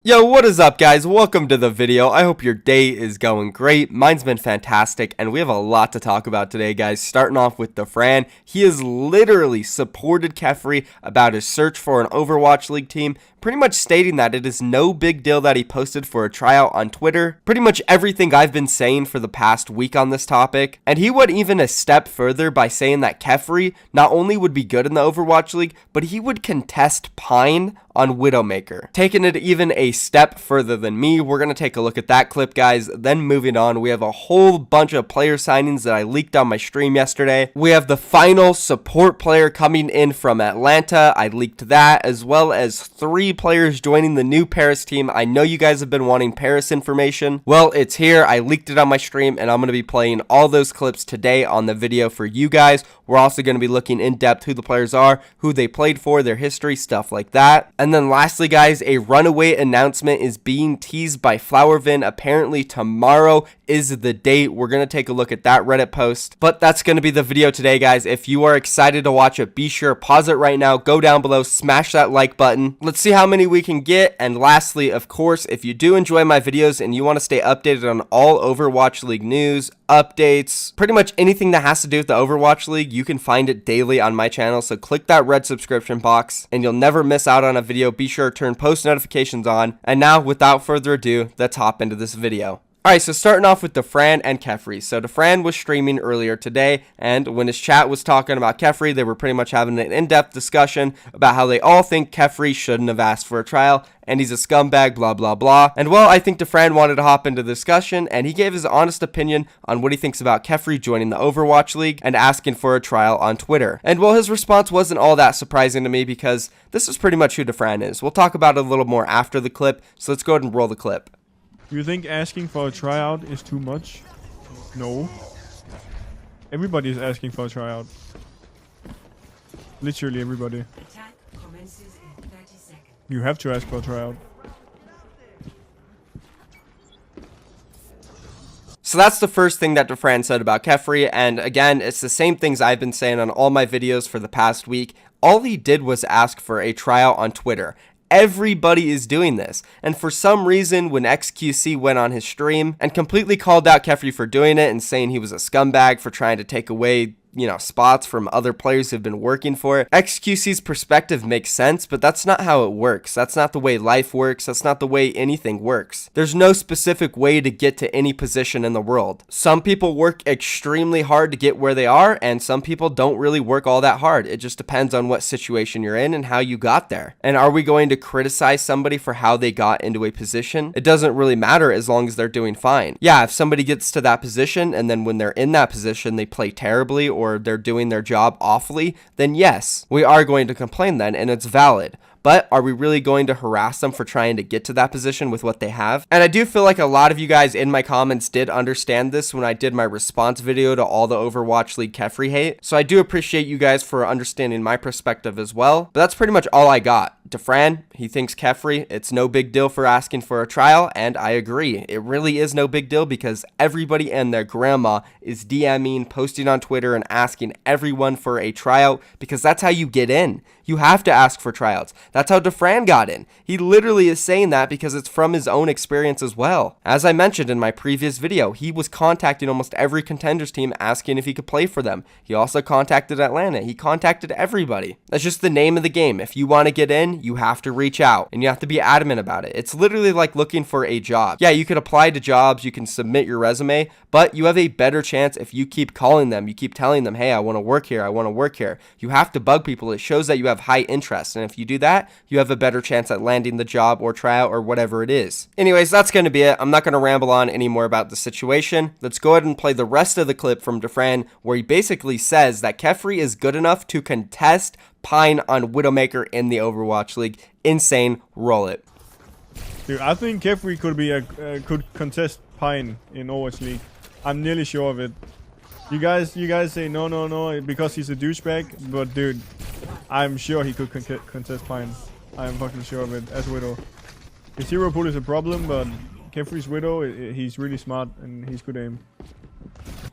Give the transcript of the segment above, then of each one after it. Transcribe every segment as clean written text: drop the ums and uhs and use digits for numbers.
Yo, what is up, guys? Welcome to the video. I hope your day is going great. Mine's been fantastic, and we have a lot to talk about today, guys. Starting off with Dafran. He has literally supported Kephri about his search for an Overwatch League team, pretty much stating that it is no big deal that he posted for a tryout on Twitter. Pretty much everything I've been saying for the past week on this topic. And he went even a step further by saying that Kephri not only would be good in the Overwatch League, but he would contest Pine on Widowmaker. Taking it even a step further than me, we're going to take a look at that clip, guys. Then moving on, we have a whole bunch of player signings that I leaked on my stream yesterday. We have the final support player coming in from Atlanta. I leaked that, as well as 3 players joining the new Paris team. I know you guys have been wanting Paris information. Well, it's here. I leaked it on my stream, and I'm going to be playing all those clips today on the video for you guys. We're also going to be looking in depth who the players are, who they played for, their history, stuff like that. And then lastly, guys, a Runaway Announcement is being teased by Flowervin. Apparently tomorrow is the date. We're going to take a look at that Reddit post. But that's going to be the video today, guys. If you are excited to watch it, be sure pause it right now, go down below, smash that like button. Let's see how many we can get. And lastly, of course, if you do enjoy my videos and you want to stay updated on all Overwatch League news, updates, pretty much anything that has to do with the Overwatch League, you can find it daily on my channel. So click that red subscription box and you'll never miss out on a video. Be sure to turn post notifications on. And now, without further ado, let's hop into this video. Alright, so starting off with Dafran and Kephri. So Dafran was streaming earlier today, and when his chat was talking about Kephri, they were pretty much having an in-depth discussion about how they all think Kephri shouldn't have asked for a trial, and he's a scumbag, blah, blah, blah. And well, I think Dafran wanted to hop into the discussion, and he gave his honest opinion on what he thinks about Kephri joining the Overwatch League and asking for a trial on Twitter. And well, his response wasn't all that surprising to me because this is pretty much who Dafran is. We'll talk about it a little more after the clip, so let's go ahead and roll the clip. You think asking for a tryout is too much? No. Everybody is asking for a tryout. Literally everybody. Attack commences in 30 seconds. You have to ask for a tryout. So that's the first thing that Dafran said about Kephri, and again, it's the same things I've been saying on all my videos for the past week. All he did was ask for a tryout on Twitter. Everybody is doing this, and for some reason when XQC went on his stream and completely called out Kephri for doing it and saying he was a scumbag for trying to take away spots from other players who've been working for it. XQC's perspective makes sense, but that's not how it works. That's not the way life works. That's not the way anything works. There's no specific way to get to any position in the world. Some people work extremely hard to get where they are, and some people don't really work all that hard. It just depends on what situation you're in and how you got there. And are we going to criticize somebody for how they got into a position? It doesn't really matter as long as they're doing fine. Yeah, if somebody gets to that position and then when they're in that position they play terribly or they're doing their job awfully, then yes, we are going to complain then, and it's valid. But are we really going to harass them for trying to get to that position with what they have? And I do feel like a lot of you guys in my comments did understand this when I did my response video to all the Overwatch League Kephri hate. So I do appreciate you guys for understanding my perspective as well. But that's pretty much all I got. Dafran, he thinks Kephri, it's no big deal for asking for a trial, and I agree. It really is no big deal because everybody and their grandma is DMing, posting on Twitter, and asking everyone for a tryout because that's how you get in. You have to ask for tryouts. That's how Dafran got in. He literally is saying that because it's from his own experience as well. As I mentioned in my previous video, he was contacting almost every contenders team asking if he could play for them. He also contacted Atlanta. He contacted everybody. That's just the name of the game. If you want to get in, you have to reach out and you have to be adamant about it. It's literally like looking for a job. Yeah, you could apply to jobs, you can submit your resume, but you have a better chance if you keep calling them, you keep telling them, hey, I want to work here, I want to work here. You have to bug people. It shows that you have high interest, and if you do that, you have a better chance at landing the job or tryout or whatever it is. Anyways, that's going to be it. I'm not going to ramble on anymore about the situation. Let's go ahead and play the rest of the clip from Dafran where he basically says that Kephri is good enough to contest Pine on Widowmaker in the Overwatch League. Insane. Roll it. Dude, I think Kephri could contest Pine in Overwatch League. I'm nearly sure of it. You guys say no because he's a douchebag, but dude, I'm sure he could contest Pine. I'm fucking sure of it as Widow. His hero pool is a problem, but Kephri's Widow, he's really smart and he's good aim.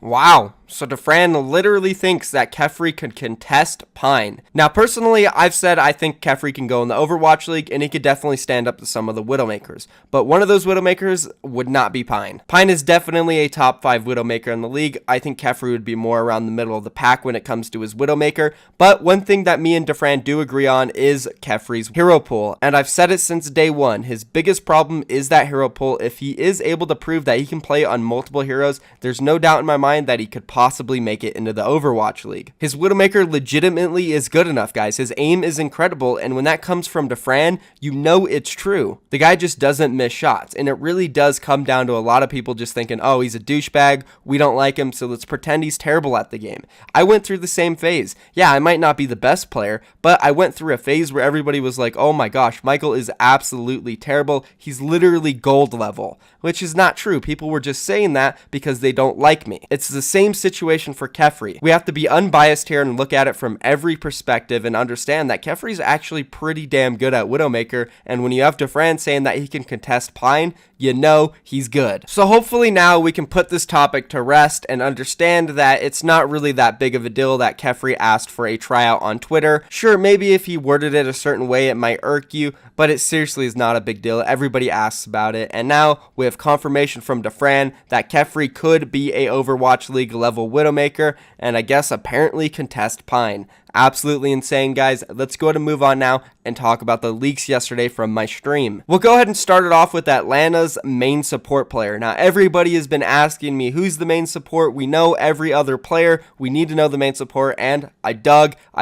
Wow. So Dafran literally thinks that Kephri could contest Pine. Now, personally, I've said I think Kephri can go in the Overwatch League, and he could definitely stand up to some of the Widowmakers. But one of those Widowmakers would not be Pine. Pine is definitely a top 5 Widowmaker in the league. I think Kephri would be more around the middle of the pack when it comes to his Widowmaker. But one thing that me and Dafran do agree on is Kephri's hero pool. And I've said it since day one. His biggest problem is that hero pool. If he is able to prove that he can play on multiple heroes, there's no doubt in my mind that he could possibly make it into the Overwatch League. His Widowmaker legitimately is good enough, guys. His aim is incredible, and when that comes from Dafran, you know it's true. The guy just doesn't miss shots, and it really does come down to a lot of people just thinking, oh, he's a douchebag, we don't like him, so let's pretend he's terrible at the game. I went through the same phase. Yeah, I might not be the best player, but I went through a phase where everybody was like, oh my gosh, Michael is absolutely terrible. He's literally gold level, which is not true. People were just saying that because they don't like me. It's the same situation for Kephri. We have to be unbiased here and look at it from every perspective and understand that Kephri's actually pretty damn good at Widowmaker, and when you have Dafran saying that he can contest Pine, you know he's good. So hopefully now we can put this topic to rest and understand that it's not really that big of a deal that Kephri asked for a tryout on Twitter. Sure, maybe if he worded it a certain way it might irk you, but it seriously is not a big deal. Everybody asks about it, and now we have confirmation from Dafran that Kephri could be a Overwatch League level Widowmaker, and I guess apparently contest Pine. Absolutely insane, guys. Let's go ahead and move on now and talk about the leaks yesterday from my stream. We'll go ahead and start it off with Atlanta's main support player. Now, everybody has been asking me who's the main support. We know every other player. We need to know the main support, and I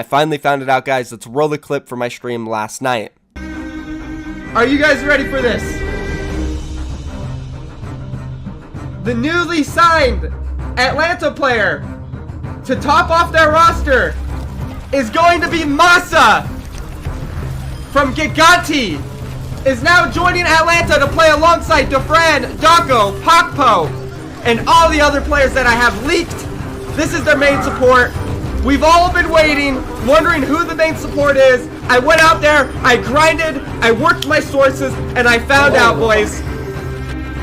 finally found it out, guys. Let's roll the clip from my stream last night. Are you guys ready for this? The newly signed Atlanta player to top off their roster is going to be Masa from Giganti, is now joining Atlanta to play alongside Dafran, Dako, Pakpo, and all the other players that I have leaked. This is their main support. We've all been waiting, wondering who the main support is. I went out there, I grinded, I worked my sources, and I found out, boys.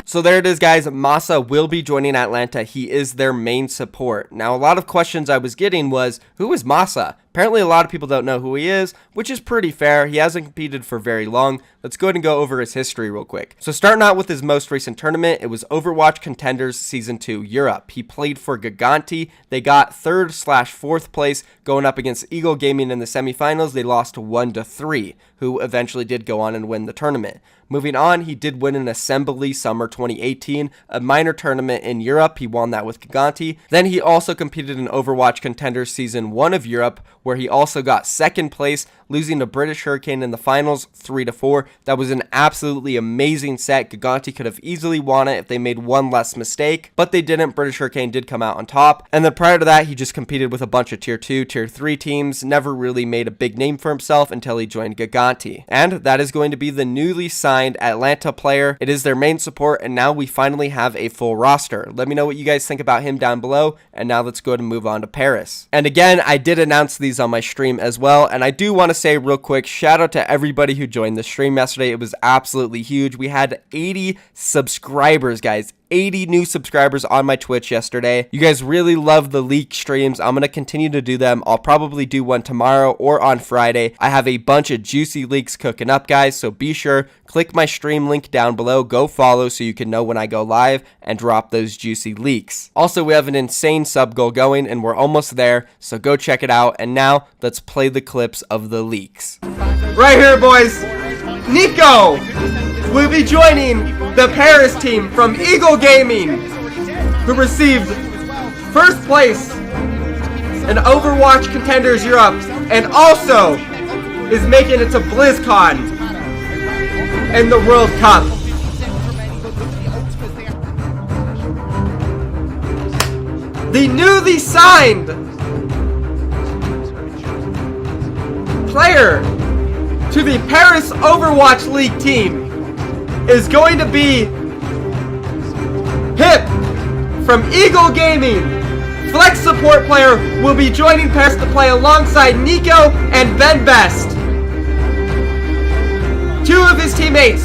So there it is, guys. Masa will be joining Atlanta. He is their main support. Now, a lot of questions I was getting was, who is Masa? Apparently, a lot of people don't know who he is, which is pretty fair. He hasn't competed for very long. Let's go ahead and go over his history real quick. So starting out with his most recent tournament, it was Overwatch Contenders Season 2 Europe. He played for Giganti. They got 3rd/4th place going up against Eagle Gaming in the semifinals. They lost 1-3, who eventually did go on and win the tournament. Moving on, he did win an Assembly Summer 2018, a minor tournament in Europe. He won that with Giganti. Then he also competed in Overwatch Contenders Season 1 of Europe, where he also got 2nd place, losing to British Hurricane in the finals 3-4. That was an absolutely amazing set. Giganti could have easily won it if they made one less mistake, but they didn't. British Hurricane did come out on top. And then prior to that, he just competed with a bunch of Tier 2, Tier 3 teams, never really made a big name for himself until he joined Giganti. And that is going to be the newly signed Atlanta player. It is their main support, and now we finally have a full roster. Let me know what you guys think about him down below, and now let's go ahead and move on to Paris. And again, I did announce these on my stream as well, and I do want to say real quick, shout out to everybody who joined the stream yesterday. It was absolutely huge. We had 80 subscribers, guys. 80 new subscribers on my Twitch yesterday. You guys really love the leak streams. I'm going to continue to do them. I'll probably do one tomorrow or on Friday. I have a bunch of juicy leaks cooking up, guys, so be sure, click my stream link down below, go follow so you can know when I go live and drop those juicy leaks. Also, we have an insane sub goal going and we're almost there, so go check it out. And now let's play the clips of the leaks. Right here, boys. Nico will be joining the Paris team from Eagle Gaming, who received 1st place in Overwatch Contenders Europe and also is making it to BlizzCon and the World Cup. The newly signed player to the Paris Overwatch League team is going to be Hip from Eagle Gaming. Flex support player will be joining Paris to play alongside Nico and Ben Best, 2 of his teammates.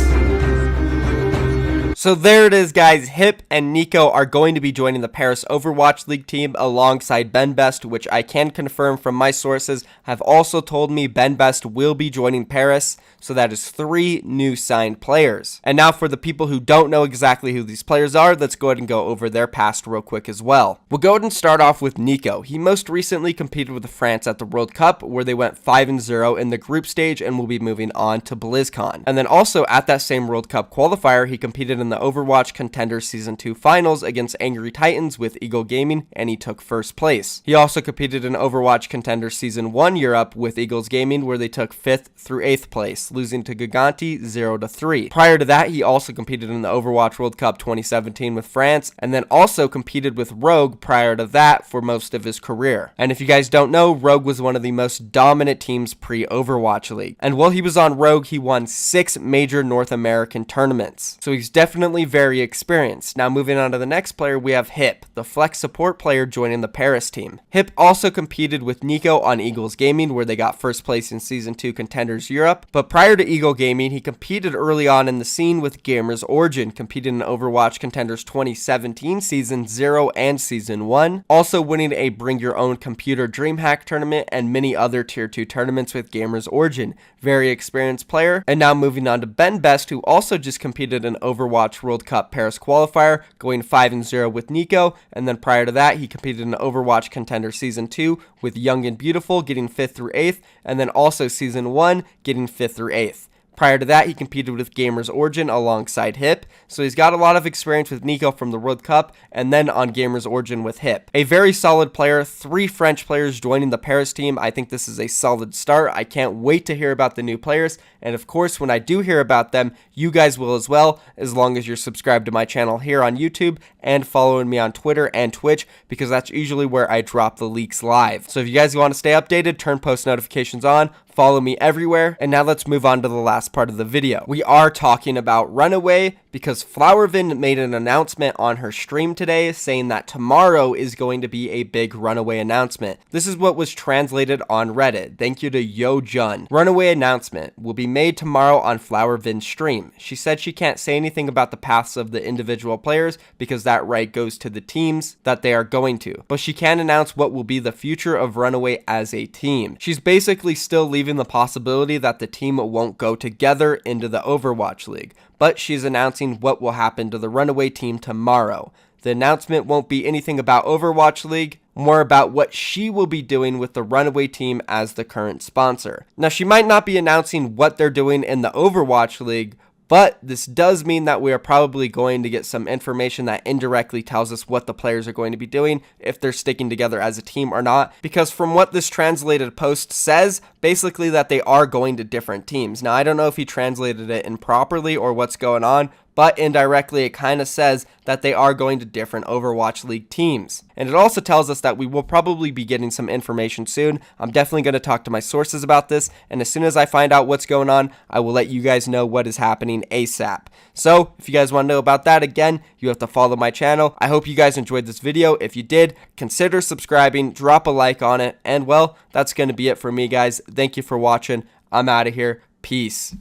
So So there it is, guys. Hip and Nico are going to be joining the Paris Overwatch League team alongside Ben Best, which I can confirm from my sources have also told me Ben Best will be joining Paris. So that is 3 new signed players. And now for the people who don't know exactly who these players are, let's go ahead and go over their past real quick as well. We'll go ahead and start off with Nico. He most recently competed with France at the World Cup, where they went 5-0 in the group stage and will be moving on to BlizzCon. And then also at that same World Cup qualifier, he competed in the Overwatch Contender Season 2 finals against Angry Titans with Eagle Gaming, and he took first place. He also competed in Overwatch Contender Season 1 Europe with Eagles Gaming, where they took 5th through 8th place, losing to Giganti 0-3. Prior to that, he also competed in the Overwatch World Cup 2017 with France, and then also competed with Rogue prior to that for most of his career. And if you guys don't know, Rogue was one of the most dominant teams pre-Overwatch League. And while he was on Rogue, he won 6 major North American tournaments. So he's definitely very experienced. Now moving on to the next player, we have Hip, the flex support player joining the Paris team. Hip also competed with Nico on Eagles Gaming, where they got first place in Season 2 Contenders Europe. But prior to Eagle Gaming, he competed early on in the scene with Gamers Origin, competing in Overwatch Contenders 2017 Season 0 and Season 1, also winning a Bring Your Own Computer DreamHack tournament and many other Tier 2 tournaments with Gamers Origin. Very experienced player. And now moving on to Ben Best, who also just competed in Overwatch World Cup Paris qualifier, going 5-0 with Nico, and then prior to that, he competed in Overwatch Contender Season 2 with Young and Beautiful, getting 5th through 8th, and then also Season 1, getting 5th through 8th. Prior to that, he competed with Gamers Origin alongside Hip, so he's got a lot of experience with Nico from the World Cup, and then on Gamers Origin with Hip. A very solid player, 3 French players joining the Paris team. I think this is a solid start. I can't wait to hear about the new players, and of course, when I do hear about them, you guys will as well, as long as you're subscribed to my channel here on YouTube, and following me on Twitter and Twitch, because that's usually where I drop the leaks live. So if you guys want to stay updated, turn post notifications on, follow me everywhere. And now let's move on to the last part of the video. We are talking about Runaway, because Flowervin made an announcement on her stream today saying that tomorrow is going to be a big Runaway announcement. This is what was translated on Reddit. Thank you to Yo Jun. Runaway announcement will be made tomorrow on Flowervin's stream. She said she can't say anything about the paths of the individual players because that right goes to the teams that they are going to, but she can announce what will be the future of Runaway as a team. She's basically still leaving the possibility that the team won't go together into the Overwatch League, but she's announcing what will happen to the Runaway team tomorrow. The announcement won't be anything about Overwatch League, more about what she will be doing with the Runaway team as the current sponsor. Now, she might not be announcing what they're doing in the Overwatch League, but this does mean that we are probably going to get some information that indirectly tells us what the players are going to be doing, if they're sticking together as a team or not. Because from what this translated post says, basically that they are going to different teams. Now, I don't know if he translated it improperly or what's going on, but indirectly it kind of says that they are going to different Overwatch League teams. And it also tells us that we will probably be getting some information soon. I'm definitely going to talk to my sources about this, and as soon as I find out what's going on, I will let you guys know what is happening ASAP. So, if you guys want to know about that, again, you have to follow my channel. I hope you guys enjoyed this video. If you did, consider subscribing, drop a like on it, and well, that's going to be it for me, guys. Thank you for watching. I'm out of here. Peace.